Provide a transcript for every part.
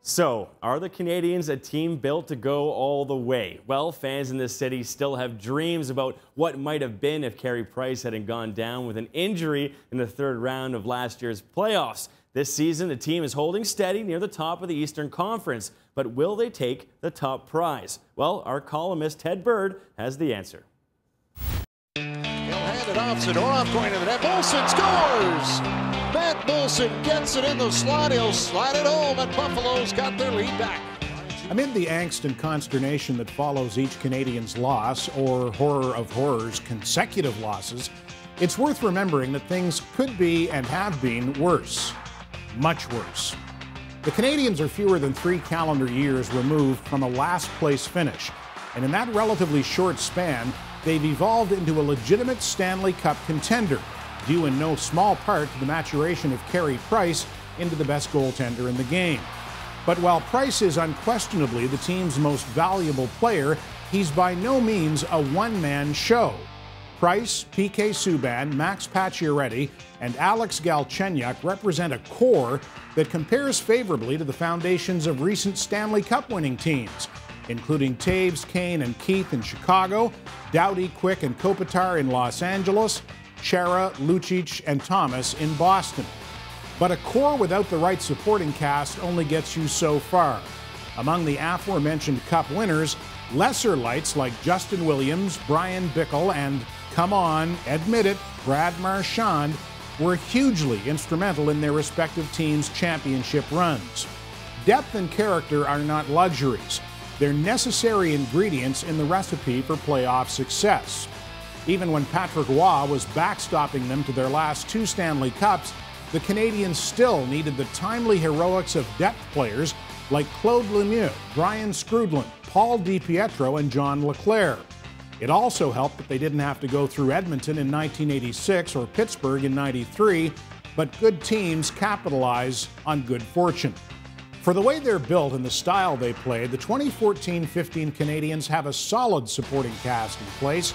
So, are the Canadiens a team built to go all the way? Well, fans in this city still have dreams about what might have been if Carey Price hadn't gone down with an injury in the third round of last year's playoffs. This season, the team is holding steady near the top of the Eastern Conference. But will they take the top prize? Well, our columnist Ted Bird has the answer. He'll hand it off. Zadorov going to the net. Bolson scores! Matt Bolson gets it in the slot. He'll slide it home, and Buffalo's got their lead back. Amid the angst and consternation that follows each Canadiens' loss, or horror of horrors, consecutive losses, it's worth remembering that things could be and have been worse. Much worse. The Canadiens are fewer than 3 calendar years removed from a last-place finish, and in that relatively short span, they've evolved into a legitimate Stanley Cup contender, due in no small part to the maturation of Carey Price into the best goaltender in the game. But while Price is unquestionably the team's most valuable player, he's by no means a one-man show. Price, PK Subban, Max Pacioretty, and Alex Galchenyuk represent a core that compares favorably to the foundations of recent Stanley Cup winning teams, including Taves, Kane, and Keith in Chicago, Doughty, Quick, and Kopitar in Los Angeles, Chara, Lucic, and Thomas in Boston. But a core without the right supporting cast only gets you so far. Among the aforementioned Cup winners, lesser lights like Justin Williams, Brian Bickle, and, come on, admit it, Brad Marchand were hugely instrumental in their respective teams' championship runs. Depth and character are not luxuries. They're necessary ingredients in the recipe for playoff success. Even when Patrick Roy was backstopping them to their last 2 Stanley Cups, the Canadiens still needed the timely heroics of depth players like Claude Lemieux, Brian Skrudland, Paul DiPietro, and John LeClair. It also helped that they didn't have to go through Edmonton in 1986 or Pittsburgh in '93, but good teams capitalize on good fortune. For the way they're built and the style they play, the 2014-15 Canadiens have a solid supporting cast in place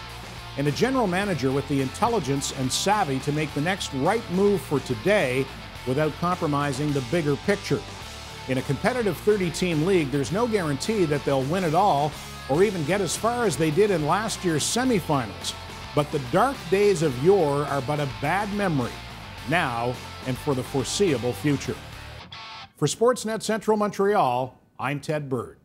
and a general manager with the intelligence and savvy to make the next right move for today without compromising the bigger picture. In a competitive 30-team league, there's no guarantee that they'll win it all or even get as far as they did in last year's semifinals. But the dark days of yore are but a bad memory, now and for the foreseeable future. For Sportsnet Central Montreal, I'm Ted Bird.